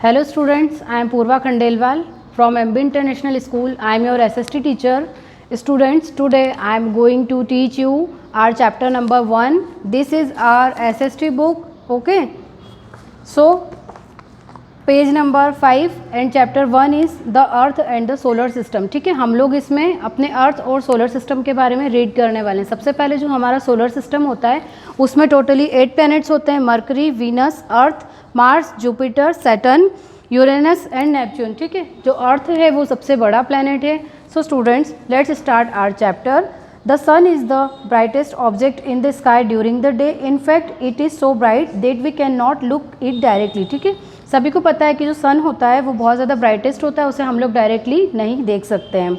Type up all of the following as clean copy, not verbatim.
Hello students, I am Purva Khandelwal from MB International School. I am your SST teacher. Students, today I am going to teach you our chapter number 1. This is our SST book. Okay. So, page number 5 and chapter 1 is the earth and the solar system. ठीक है, हम लोग इसमें अपने अर्थ और solar system के बारे में रीड करने वाले हैं. सबसे पहले जो हमारा सोलर सिस्टम होता है उसमें टोटली 8 प्लैनेट्स होते हैं. Mercury, Venus, Earth, Mars, Jupiter, Saturn, Uranus and Neptune. ठीक है, जो अर्थ है वो सबसे बड़ा प्लैनेट है. So students, let's start our chapter. The sun is the brightest object in the sky during the day. In fact, it is so bright that we cannot look it directly. ठीक है, सभी को पता है कि जो सन होता है वो बहुत ज़्यादा ब्राइटेस्ट होता है, उसे हम लोग डायरेक्टली नहीं देख सकते हैं.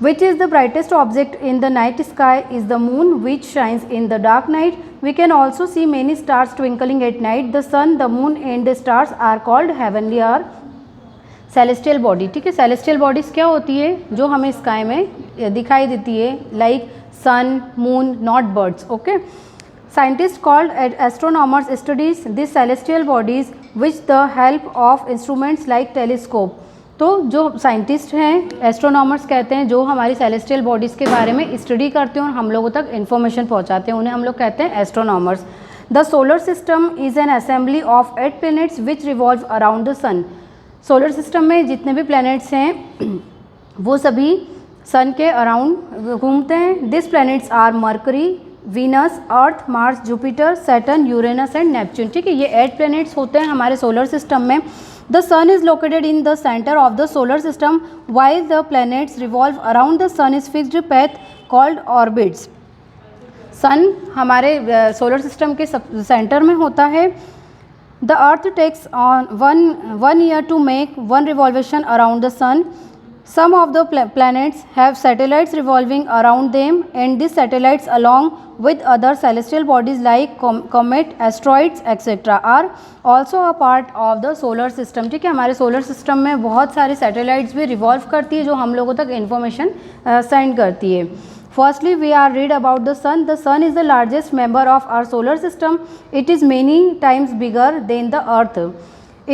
Which is the brightest object in the night sky is the moon, which shines in the dark night. We can also see many stars twinkling at night. The sun, the moon and the stars are called heavenly or celestial body. ठीक है, celestial bodies क्या होती है जो हमें sky में दिखाई देती है, like sun, moon, not birds. Okay, scientist called astronomers studies this celestial bodies which the help of instruments like telescope. तो जो साइंटिस्ट हैं, एस्ट्रोनॉमर्स कहते हैं, जो हमारी सेलेस्टियल बॉडीज़ के बारे में स्टडी करते हैं और हम लोगों तक इन्फॉर्मेशन पहुँचाते हैं, उन्हें हम लोग कहते हैं astronomers. The solar system is an assembly of 8 planets which revolve around the sun. Solar system में जितने भी प्लैनेट्स हैं वो सभी सन के अराउंड घूमते हैं. This planets are Mercury, Venus, Earth, Mars, Jupiter, Saturn, Uranus and Neptune. ठीक है, ये 8 प्लैनेट्स होते हैं हमारे सोलर सिस्टम में. The sun is located in the centre of the solar system while the planets revolve around the sun is fixed path called orbits. Sun हमारे solar system के centre में होता है. The earth takes on one year to make one revolution around the sun. Some of the planets have satellites revolving around them, and these satellites along with other celestial bodies like comet, asteroids etc. are also a part of the solar system. ठीक है, हमारे solar system में बहुत सारी satellites भी revolve करती है जो हम लोगों तक इन्फॉर्मेशन सेंड करती है. Firstly, we are read about the sun. The sun is the largest member of our solar system. It is many times bigger than the earth.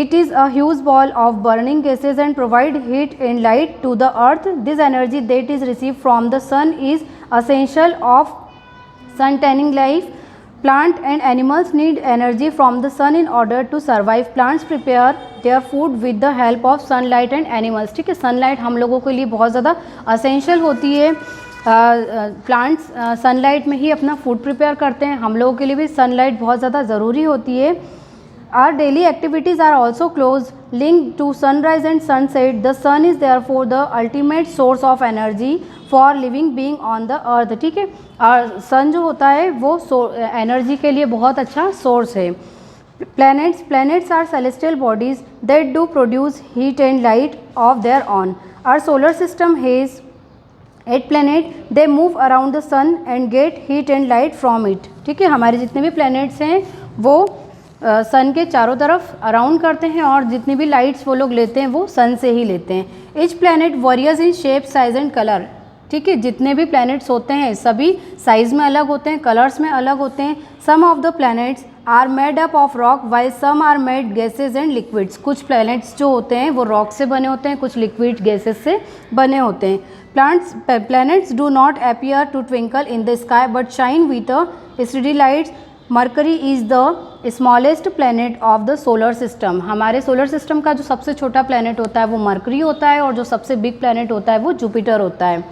It is a huge ball of burning gases and provide heat and light to the earth. This energy that is received from the sun is essential of sun tanning life. Plant and animals need energy from the sun in order to survive. Plants prepare their food with the help of sunlight and animals. ठीक है, sunlight हम लोगों के लिए बहुत ज़्यादा essential होती है. प्लांट्स सनलाइट में ही अपना फूड प्रिपेयर करते हैं. हम लोगों के लिए भी सनलाइट बहुत ज़्यादा ज़रूरी होती है. Our daily activities are also close link to sunrise and sunset. The sun is there for the ultimate source of energy for living being on the earth. ठीक है, और सन जो होता है वो एनर्जी के लिए बहुत अच्छा सोर्स है. Planets are celestial bodies that do produce heat and light of their own. Our solar system has 8 planets. They move around the sun and get heat and light from it. ठीक है, हमारे जितने भी planets हैं वो सन के चारों तरफ अराउंड करते हैं और जितनी भी लाइट्स वो लोग लेते हैं वो सन से ही लेते हैं. Each planet various in shape, size and colour. ठीक है, जितने भी प्लैनेट्स होते हैं सभी साइज़ में अलग होते हैं, कलर्स में अलग होते हैं. Some of the planets are made up of rock while some are made gases and liquids. कुछ प्लैनेट्स जो होते हैं वो रॉक से बने होते हैं, कुछ लिक्विड गैसेज से बने होते हैं. Planets do not appear to twinkle in the sky but shine with a steady light. Mercury is the smallest planet of the solar system. हमारे सोलर सिस्टम का जो सबसे छोटा प्लैनेट होता है वो मरकरी होता है और जो सबसे बिग प्लैनेट होता है वो जुपिटर होता है.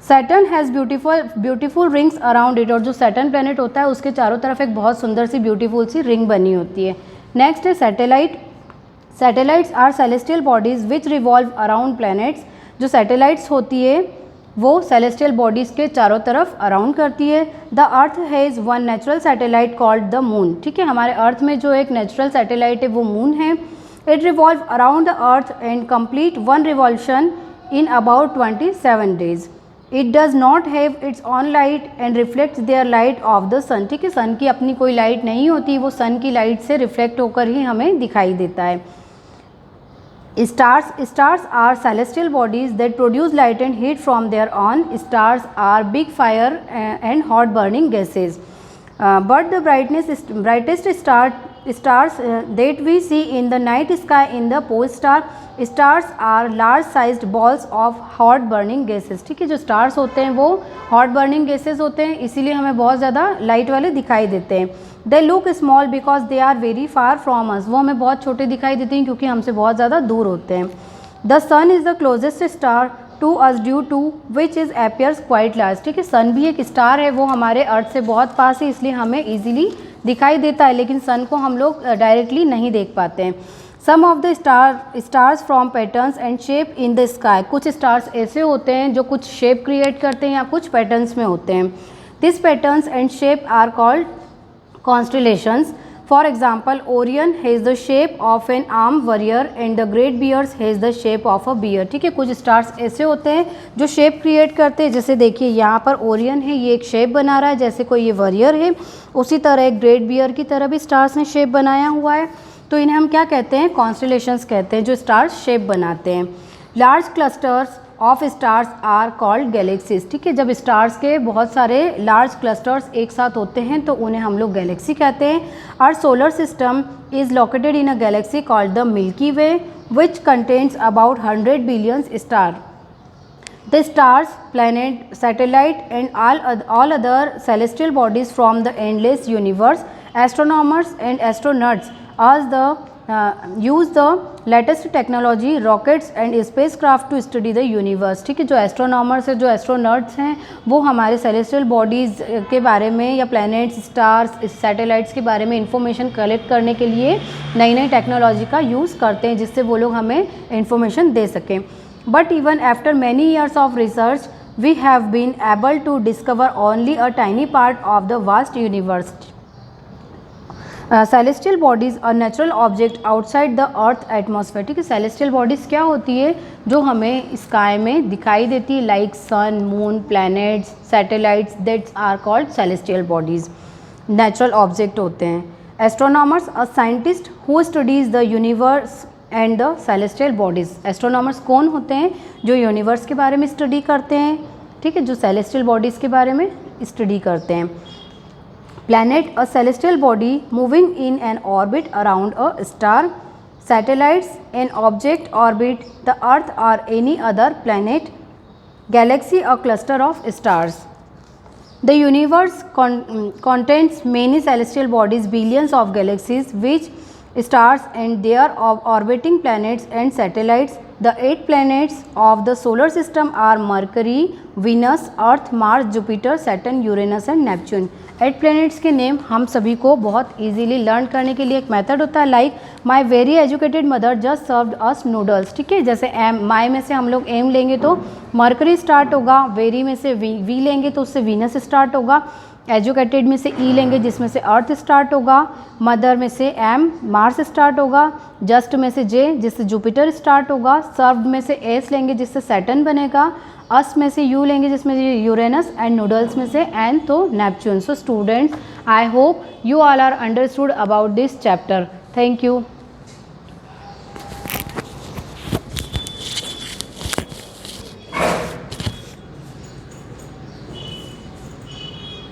Saturn has beautiful rings around it. और जो सैटर्न प्लैनेट होता है उसके चारों तरफ एक बहुत सुंदर सी ब्यूटीफुल सी रिंग बनी होती है. नेक्स्ट है satellite. Satellites are celestial bodies which revolve around planets. जो सैटेलाइट्स होती है वो सेलेस्टियल बॉडीज़ के चारों तरफ अराउंड करती है. The earth has one natural satellite called the moon. ठीक है, हमारे अर्थ में जो एक नेचुरल सैटेलाइट है वो मून है. It revolve around the earth and complete one revolution in about 27 days. It does not have its own light and reflects their light of the sun. ठीक है, सन की अपनी कोई लाइट नहीं होती, वो सन की लाइट से रिफ्लेक्ट होकर ही हमें दिखाई देता है. Stars are celestial bodies that produce light and heat from their own. Stars are big fire and hot burning gases. But the brightest star stars that we see in the night sky in the pole star. Stars are large sized balls of hot burning gases. ठीक है, जो stars होते हैं वो hot burning gases होते हैं, इसीलिए हमें बहुत ज़्यादा लाइट वाले दिखाई देते हैं. They look small because they are very far from us. वो हमें बहुत छोटे दिखाई देते हैं क्योंकि हमसे बहुत ज़्यादा दूर होते हैं. The sun is the closest star to us due to which is appears quite large. ठीक है, सन भी एक स्टार है, वो हमारे अर्थ से बहुत पास है, इसलिए हमें ईजिली दिखाई देता है, लेकिन सन को हम लोग डायरेक्टली नहीं देख पाते हैं. Some of the stars from patterns and shape in the sky. कुछ स्टार्स ऐसे होते हैं जो कुछ शेप क्रिएट करते हैं या कुछ पैटर्न्स में होते हैं. This patterns and shape are called constellations. For example, Orion has the shape of an armed warrior and the Great Bears has the shape of a bear. ठीक है, कुछ स्टार्स ऐसे होते हैं जो शेप क्रिएट करते हैं, जैसे देखिए यहाँ पर ओरियन है, ये एक शेप बना रहा है जैसे कोई ये वॉरियर है. उसी तरह एक ग्रेट बियर की तरह भी स्टार्स ने शेप बनाया हुआ है, तो इन्हें हम क्या कहते हैं, कॉन्स्टेलेशंस कहते हैं, जो स्टार्स शेप बनाते हैं. Large clusters of stars are called galaxies. ठीक है, जब स्टार्स के बहुत सारे लार्ज क्लस्टर्स एक साथ होते हैं तो उन्हें हम लोग गैलेक्सी कहते हैं. Our solar system is located in a galaxy called the Milky Way which contains about 100 billion star. The stars, planet, satellite and all other celestial bodies from the endless universe. Astronomers and astronauts use the latest technology, rockets and spacecraft to study the universe. ठीक है, जो astronomers है, जो astronauts हैं, वो हमारे celestial bodies के बारे में या प्लैनेट्स, स्टार्स, सैटेलाइट्स के बारे में इंफॉर्मेशन कलेक्ट करने के लिए नई नई टेक्नोलॉजी का यूज़ करते हैं, जिससे वो लोग हमें इंफॉर्मेशन दे सकें. But even after many years of research, we have been able to discover only a tiny part of the vast universe. Celestial bodies are natural object outside the earth atmosphere. ठीक है, celestial bodies क्या होती है जो हमें sky में दिखाई देती है, like sun, moon, planets, satellites, that's are called celestial bodies. Natural object होते हैं. Astronomers a scientist who studies the universe and the celestial bodies. Astronomers कौन होते हैं, जो यूनिवर्स के बारे में स्टडी करते हैं, ठीक है, जो सेलेस्टियल बॉडीज़ के बारे में स्टडी करते हैं. Planet a celestial body moving in an orbit around a star. Satellites an object orbit the earth और any other planet. Galaxy a cluster of stars. The universe contains many celestial bodies, billions of galaxies, which stars and their orbiting planets and satellites. The 8 planets of the solar system are Mercury, Venus, Earth, Mars, Jupiter, Saturn, Uranus and Neptune. 8 planets के name हम सभी को बहुत easily learn करने के लिए एक method होता है, like my very educated mother just served us noodles. ठीक है, जैसे एम, माई में से हम लोग एम लेंगे तो मर्करी स्टार्ट होगा, वेरी में से वी लेंगे तो उससे वीनस स्टार्ट होगा, एजुकेटेड में से ई लेंगे जिसमें से अर्थ स्टार्ट होगा, मदर में से एम मार्स स्टार्ट होगा, जस्ट में से जे जिससे जुपिटर स्टार्ट होगा, सर्व्ड में से एस लेंगे जिससे सैटर्न बनेगा, अस में से यू लेंगे जिसमें यूरेनस एंड नूडल्स में से एन तो Neptune. So students, I hope you all are understood about this chapter. Thank you.